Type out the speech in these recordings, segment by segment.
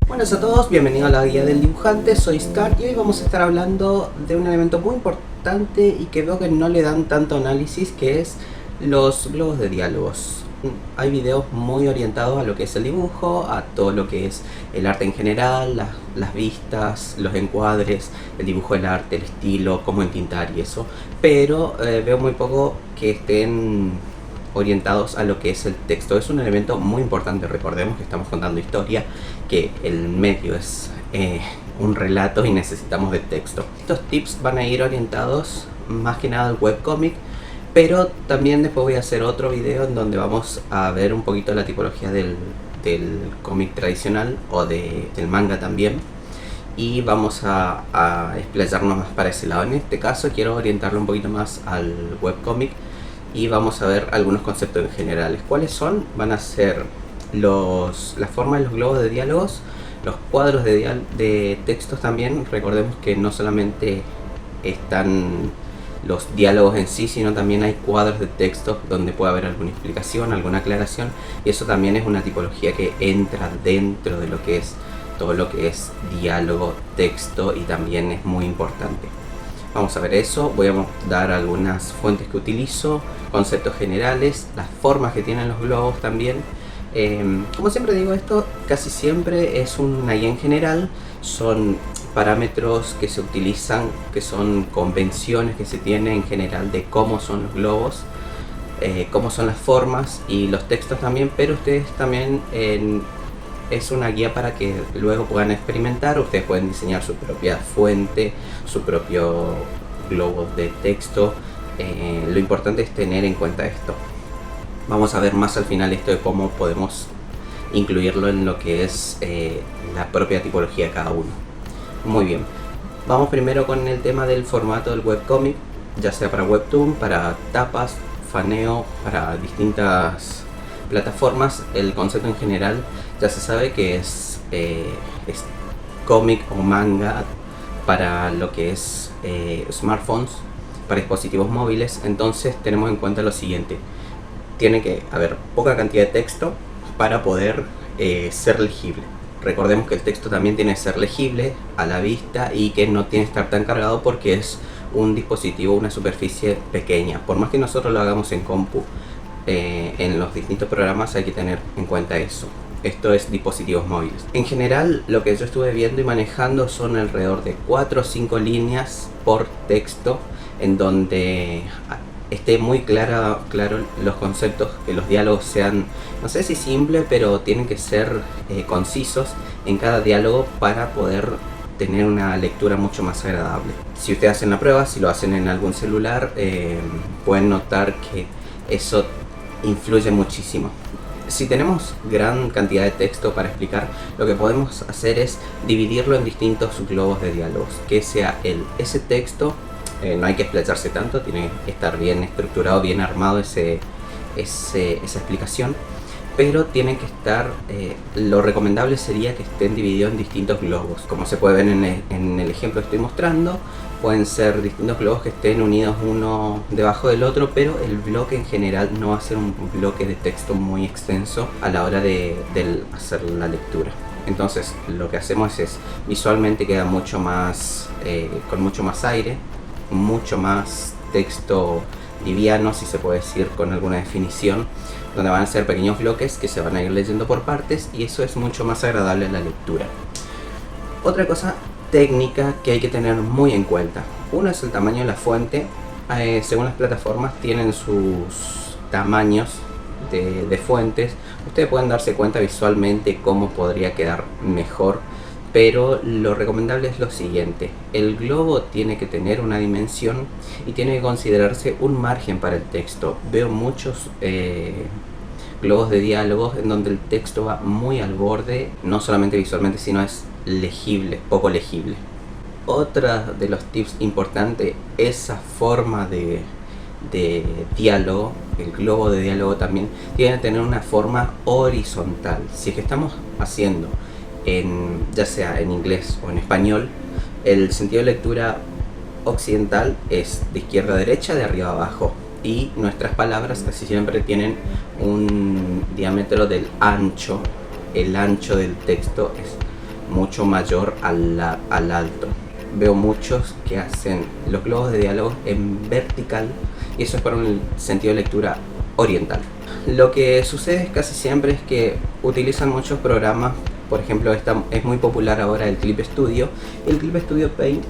Buenas a todos, bienvenidos a la guía del dibujante, soy Scar y hoy vamos a estar hablando de un elemento muy importante y que veo que no le dan tanto análisis, que es los globos de diálogos. Hay videos muy orientados a lo que es el dibujo, a todo lo que es el arte en general, las vistas, los encuadres, el dibujo del arte, el estilo, cómo entintar y eso, pero veo muy poco que estén orientados a lo que es el texto. Es un elemento muy importante. Recordemos que estamos contando historia, que el medio es un relato y necesitamos de texto. Estos tips van a ir orientados más que nada al webcomic, pero también después voy a hacer otro video en donde vamos a ver un poquito la tipología del cómic tradicional o del manga también, y vamos a explayarnos más para ese lado. En este caso quiero orientarlo un poquito más al webcomic y vamos a ver algunos conceptos en generales. ¿Cuáles son? Van a ser la forma de los globos de diálogos, los cuadros de textos también. Recordemos que no solamente están los diálogos en sí, sino también hay cuadros de texto donde puede haber alguna explicación, alguna aclaración, y eso también es una tipología que entra dentro de lo que es todo lo que es diálogo, texto, y también es muy importante. Vamos a ver eso, voy a dar algunas fuentes que utilizo, conceptos generales, las formas que tienen los globos también. Como siempre digo, esto casi siempre es una guía en general, son parámetros que se utilizan, que son convenciones que se tienen en general de cómo son los globos, cómo son las formas y los textos también, pero ustedes también es una guía para que luego puedan experimentar. Ustedes pueden diseñar su propia fuente, su propio globo de texto. Lo importante es tener en cuenta esto. Vamos a ver más al final esto de cómo podemos incluirlo en lo que es la propia tipología de cada uno. Muy bien, vamos primero con el tema del formato del webcomic, ya sea para Webtoon, para tapas, faneo, para distintas plataformas. El concepto en general ya se sabe que es cómic o manga para lo que es smartphones, para dispositivos móviles. Entonces tenemos en cuenta lo siguiente: tiene que haber poca cantidad de texto para poder ser legible. Recordemos que el texto también tiene que ser legible a la vista y que no tiene que estar tan cargado porque es un dispositivo, una superficie pequeña. Por más que nosotros lo hagamos en compu, en los distintos programas hay que tener en cuenta eso. Esto es dispositivos móviles. En general, lo que yo estuve viendo y manejando son alrededor de 4 o 5 líneas por texto, en donde esté muy claro los conceptos, que los diálogos sean, no sé si simples, pero tienen que ser concisos en cada diálogo para poder tener una lectura mucho más agradable. Si ustedes hacen la prueba, si lo hacen en algún celular, pueden notar que eso influye muchísimo. Si tenemos gran cantidad de texto para explicar, lo que podemos hacer es dividirlo en distintos globos de diálogos, que sea ese texto. No hay que explayarse tanto, tiene que estar bien estructurado, bien armado esa explicación, pero tienen que estar, lo recomendable sería que estén divididos en distintos globos. Como se puede ver en el ejemplo que estoy mostrando, pueden ser distintos globos que estén unidos uno debajo del otro, pero el bloque en general no va a ser un bloque de texto muy extenso a la hora de hacer la lectura. Entonces lo que hacemos es, visualmente queda mucho más, con mucho más aire, mucho más texto liviano, si se puede decir, con alguna definición, donde van a ser pequeños bloques que se van a ir leyendo por partes, y eso es mucho más agradable en la lectura. Otra cosa técnica que hay que tener muy en cuenta: uno es el tamaño de la fuente. Según las plataformas tienen sus tamaños de fuentes. Ustedes pueden darse cuenta visualmente cómo podría quedar mejor, pero lo recomendable es lo siguiente: el globo tiene que tener una dimensión y tiene que considerarse un margen para el texto. Veo muchos globos de diálogos en donde el texto va muy al borde, no solamente visualmente, sino es legible, poco legible. Otra de los tips importantes, esa forma de diálogo, el globo de diálogo también tiene que tener una forma horizontal. Si es que estamos haciendo ya sea en inglés o en español, el sentido de lectura occidental es de izquierda a derecha, de arriba a abajo, y nuestras palabras casi siempre tienen un diámetro del ancho. El ancho del texto es mucho mayor al alto. Veo muchos que hacen los globos de diálogo en vertical y eso es para un sentido de lectura oriental. Lo que sucede casi siempre es que utilizan muchos programas. Por ejemplo, es muy popular ahora el Clip Studio. El Clip Studio Paint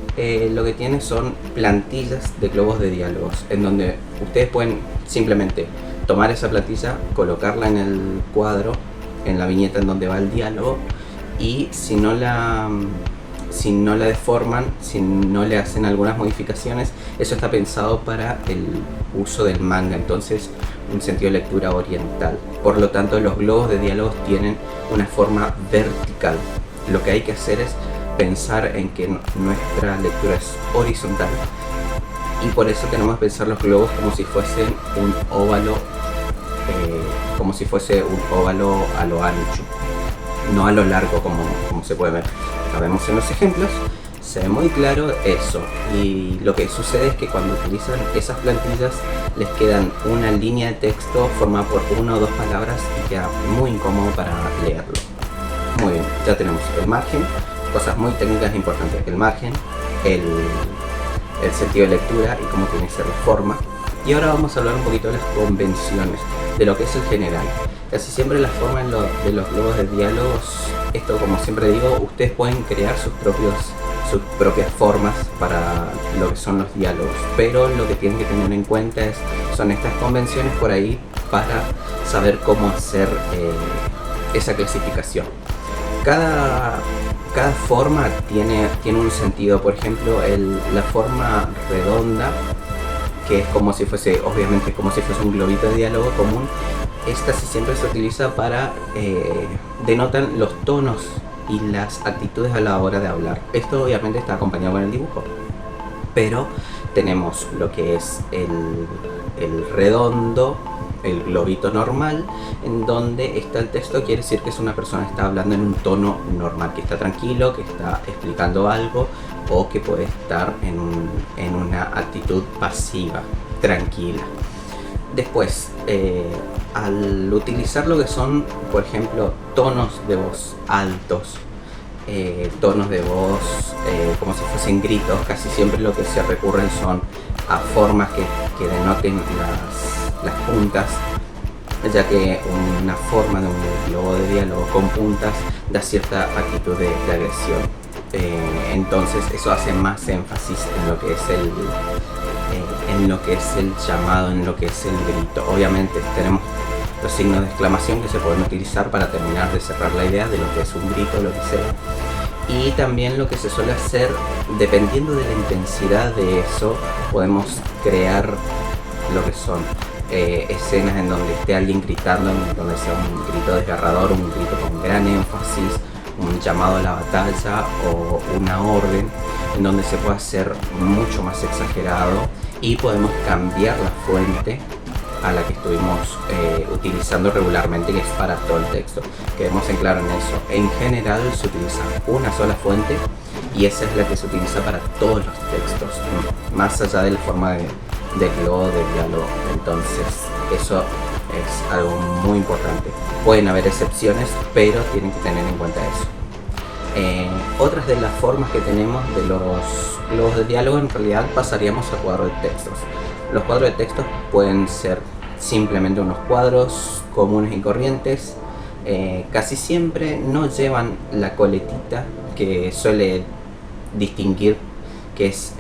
lo que tiene son plantillas de globos de diálogos, en donde ustedes pueden simplemente tomar esa plantilla, colocarla en el cuadro, en la viñeta en donde va el diálogo, y si no la deforman, si no le hacen algunas modificaciones, eso está pensado para el uso del manga, entonces un sentido de lectura oriental. Por lo tanto, los globos de diálogos tienen una forma vertical. Lo que hay que hacer es pensar en que nuestra lectura es horizontal y por eso tenemos que pensar los globos como si fuesen un óvalo, a lo ancho, no a lo largo como se puede ver. Acá vemos en los ejemplos, se ve muy claro eso, y lo que sucede es que cuando utilizan esas plantillas les quedan una línea de texto formada por una o dos palabras y queda muy incómodo para leerlo. Muy bien, ya tenemos el margen, cosas muy técnicas importantes, el margen, el sentido de lectura y cómo tiene que ser la forma. Y ahora vamos a hablar un poquito de las convenciones, de lo que es el general. Casi siempre la forma de los globos de diálogos, esto como siempre digo, ustedes pueden crear sus propias formas para lo que son los diálogos, pero lo que tienen que tener en cuenta son estas convenciones por ahí para saber cómo hacer esa clasificación. Cada forma tiene un sentido. Por ejemplo, la forma redonda, que es como si fuese, obviamente como si fuese un globito de diálogo común, esta sí siempre se utiliza para denotan los tonos y las actitudes a la hora de hablar. Esto obviamente está acompañado con el dibujo, pero tenemos lo que es el redondo, el globito normal, en donde está el texto, quiere decir que es una persona que está hablando en un tono normal, que está tranquilo, que está explicando algo, o que puede estar en una actitud pasiva, tranquila. Después, al utilizar lo que son, por ejemplo, tonos de voz altos, tonos de voz como si fuesen gritos, casi siempre lo que se recurren son a formas que denoten las puntas, ya que una forma de un globo de diálogo con puntas da cierta actitud de agresión. Entonces eso hace más énfasis en lo que es el llamado, en lo que es el grito. Obviamente tenemos los signos de exclamación que se pueden utilizar para terminar de cerrar la idea de lo que es un grito, lo que sea. Y también lo que se suele hacer, dependiendo de la intensidad de eso, podemos crear lo que son escenas en donde esté alguien gritando, en donde sea un grito desgarrador, un grito con gran énfasis, un llamado a la batalla o una orden, en donde se puede hacer mucho más exagerado y podemos cambiar la fuente a la que estuvimos utilizando regularmente, que es para todo el texto. Quedemos en claro en eso. En general se utiliza una sola fuente y esa es la que se utiliza para todos los textos, más allá de la forma de globo de diálogo. Entonces eso es algo muy importante. Pueden haber excepciones, pero tienen que tener en cuenta eso. Otras de las formas que tenemos de los globos de diálogo, en realidad pasaríamos a cuadros de textos. Los cuadros de textos pueden ser simplemente unos cuadros comunes y corrientes. Casi siempre no llevan la coletita que suele distinguir, que es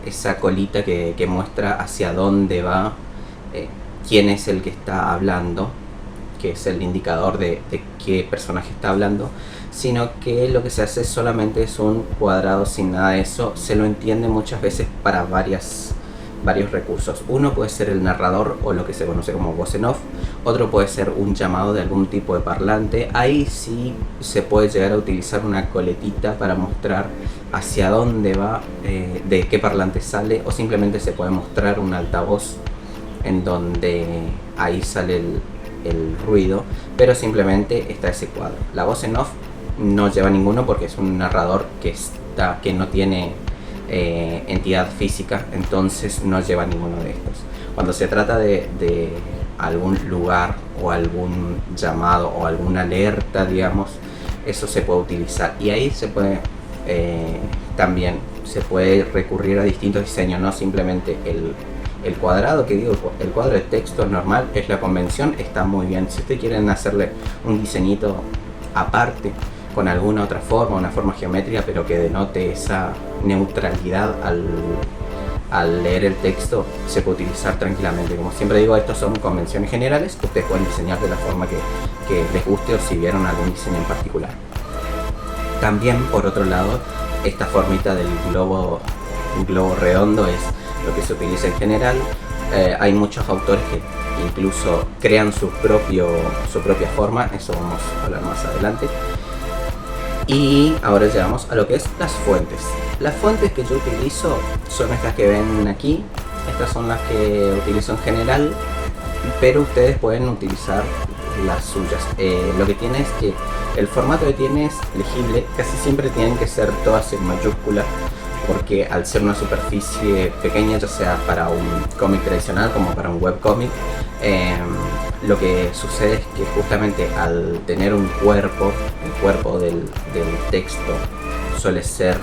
esa colita que muestra hacia dónde va, quién es el que está hablando, que es el indicador de qué personaje está hablando, sino que lo que se hace solamente es un cuadrado sin nada de eso. Se lo entiende muchas veces para varios recursos. Uno puede ser el narrador o lo que se conoce como voz en off, otro puede ser un llamado de algún tipo de parlante. Ahí sí se puede llegar a utilizar una coletita para mostrar hacia dónde va, de qué parlante sale, o simplemente se puede mostrar un altavoz en donde ahí sale el ruido, pero simplemente está ese cuadro. La voz en off no lleva ninguno porque es un narrador que no tiene entidad física, entonces no lleva ninguno de estos. Cuando se trata de algún lugar o algún llamado o alguna alerta, digamos, eso se puede utilizar. Y ahí se puede también se puede recurrir a distintos diseños, no simplemente el cuadrado, que digo, el cuadro de texto normal es la convención, está muy bien. Si ustedes quieren hacerle un diseñito aparte, con alguna otra forma, una forma geométrica, pero que denote esa neutralidad al leer el texto, se puede utilizar tranquilamente. Como siempre digo, estos son convenciones generales que ustedes pueden diseñar de la forma que les guste o si vieron algún diseño en particular. También, por otro lado, esta formita del globo, un globo redondo, es lo que se utiliza en general. Hay muchos autores que incluso crean su propia forma, eso vamos a hablar más adelante. Y ahora llegamos a lo que es las fuentes. Las fuentes que yo utilizo son estas que ven aquí. Estas son las que utilizo en general, pero ustedes pueden utilizar las suyas. Lo que tiene es que el formato que tiene es legible. Casi siempre tienen que ser todas en mayúscula, porque al ser una superficie pequeña, ya sea para un cómic tradicional como para un webcómic, lo que sucede es que justamente al tener un cuerpo, el cuerpo del texto suele ser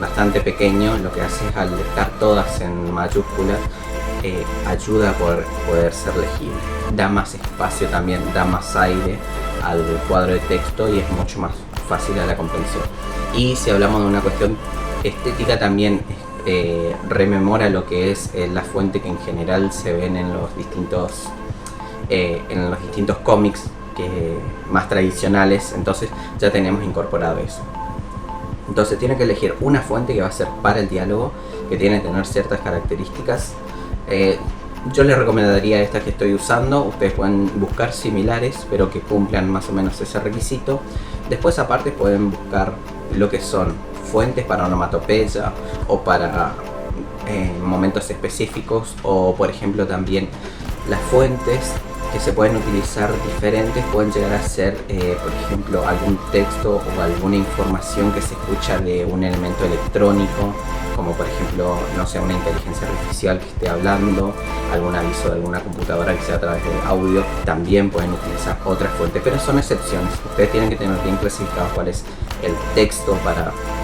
bastante pequeño, lo que hace es, al estar todas en mayúsculas, ayuda a poder ser legible. Da más espacio también, da más aire al cuadro de texto y es mucho más fácil a la comprensión. Y si hablamos de una cuestión estética, también rememora lo que es la fuente que en general se ven en los distintos cómics más tradicionales. Entonces ya tenemos incorporado eso. Entonces tiene que elegir una fuente que va a ser para el diálogo, que tiene que tener ciertas características. Yo les recomendaría esta que estoy usando. Ustedes pueden buscar similares, pero que cumplan más o menos ese requisito. Después, aparte, pueden buscar lo que son fuentes para onomatopeya o para momentos específicos, o por ejemplo también las fuentes que se pueden utilizar diferentes pueden llegar a ser, por ejemplo, algún texto o alguna información que se escucha de un elemento electrónico, como por ejemplo, no sé, una inteligencia artificial que esté hablando, algún aviso de alguna computadora que sea a través de audio. También pueden utilizar otras fuentes, pero son excepciones. Ustedes tienen que tener bien clasificado cuál es el texto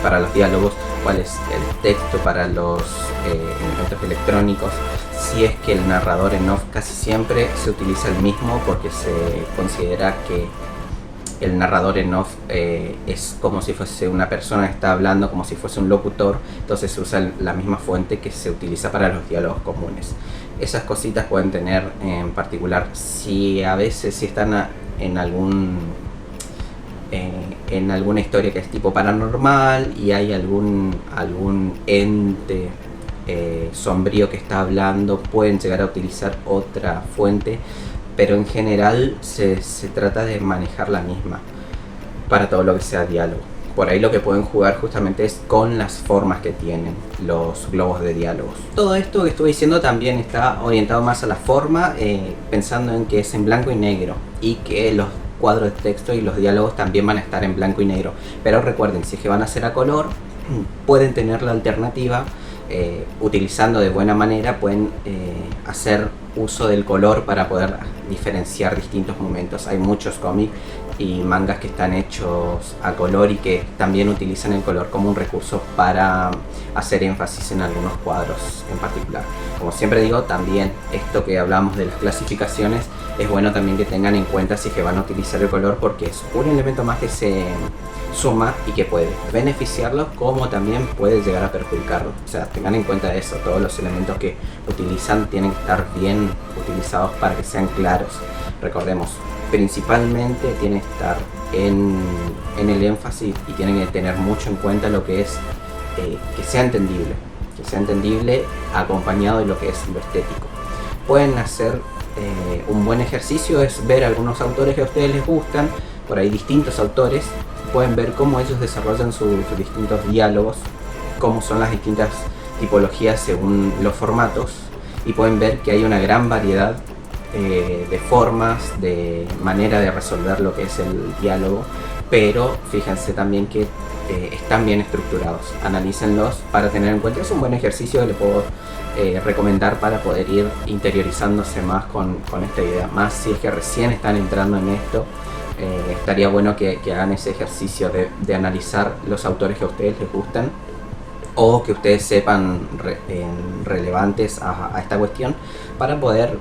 para los diálogos, cuál es el texto para los elementos electrónicos. Si es que el narrador en off, casi siempre se utiliza el mismo, porque se considera que el narrador en off es como si fuese una persona que está hablando, como si fuese un locutor. Entonces se usa la misma fuente que se utiliza para los diálogos comunes. Esas cositas pueden tener en particular, si a veces si están en alguna historia que es tipo paranormal y hay algún ente sombrío que está hablando, pueden llegar a utilizar otra fuente, pero en general se trata de manejar la misma para todo lo que sea diálogo. Por ahí lo que pueden jugar justamente es con las formas que tienen los globos de diálogos. Todo esto que estuve diciendo también está orientado más a la forma, pensando en que es en blanco y negro, y que los cuadros de texto y los diálogos también van a estar en blanco y negro. Pero recuerden, si es que van a ser a color, pueden tener la alternativa. Utilizando de buena manera, pueden hacer uso del color para poder diferenciar distintos momentos. Hay muchos cómics y mangas que están hechos a color y que también utilizan el color como un recurso para hacer énfasis en algunos cuadros en particular. Como siempre digo, también esto que hablamos de las clasificaciones es bueno también que tengan en cuenta si es que van a utilizar el color, porque es un elemento más que se suma y que puede beneficiarlos como también puede llegar a perjudicarlos. O sea, tengan en cuenta eso, todos los elementos que utilizan tienen que estar bien utilizados para que sean claros. Recordemos, principalmente tiene que estar en el énfasis y tienen que tener mucho en cuenta lo que es que sea entendible acompañado de lo que es lo estético. Pueden hacer un buen ejercicio, es ver algunos autores que a ustedes les gustan, por ahí distintos autores. Pueden ver cómo ellos desarrollan sus distintos diálogos, cómo son las distintas tipologías según los formatos, y pueden ver que hay una gran variedad de formas, de manera de resolver lo que es el diálogo, pero fíjense también que están bien estructurados. Analícenlos para tener en cuenta. Es un buen ejercicio que les puedo recomendar para poder ir interiorizándose más con esta idea, más si es que recién están entrando en esto. estaría bueno que hagan ese ejercicio de analizar los autores que a ustedes les gustan o que ustedes sepan relevantes a esta cuestión, para poder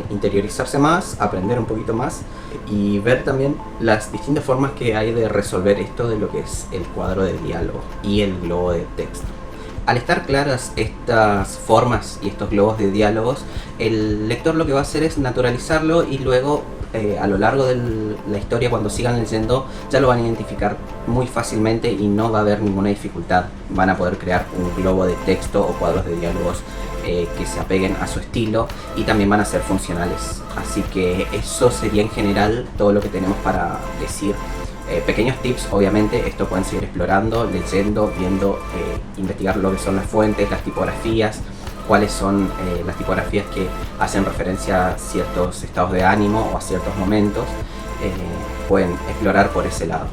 interiorizarse más, aprender un poquito más y ver también las distintas formas que hay de resolver esto de lo que es el cuadro de diálogo y el globo de texto. Al estar claras estas formas y estos globos de diálogos, el lector lo que va a hacer es naturalizarlo y luego a lo largo de la historia, cuando sigan leyendo, ya lo van a identificar muy fácilmente y no va a haber ninguna dificultad. Van a poder crear un globo de texto o cuadros de diálogos que se apeguen a su estilo y también van a ser funcionales. Así que eso sería en general todo lo que tenemos para decir. Pequeños tips, obviamente, esto pueden seguir explorando, leyendo, viendo, investigar lo que son las fuentes, las tipografías, cuáles son las tipografías que hacen referencia a ciertos estados de ánimo o a ciertos momentos. Pueden explorar por ese lado.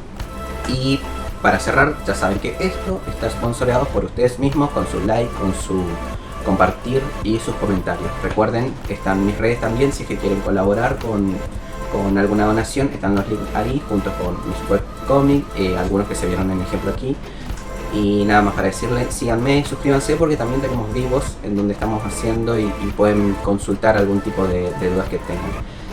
Y para cerrar, ya saben que esto está sponsoreado por ustedes mismos, con su like, con su compartir y sus comentarios. Recuerden que están mis redes también, si es que quieren colaborar con alguna donación, están los links ahí junto con mis webcomics, algunos que se vieron en el ejemplo aquí. Y nada más para decirles, síganme, suscríbanse, porque también tenemos vivos en donde estamos haciendo y pueden consultar algún tipo de dudas que tengan.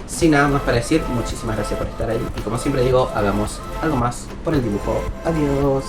Sin nada más para decir, muchísimas gracias por estar ahí y como siempre digo, hagamos algo más por el dibujo. Adiós.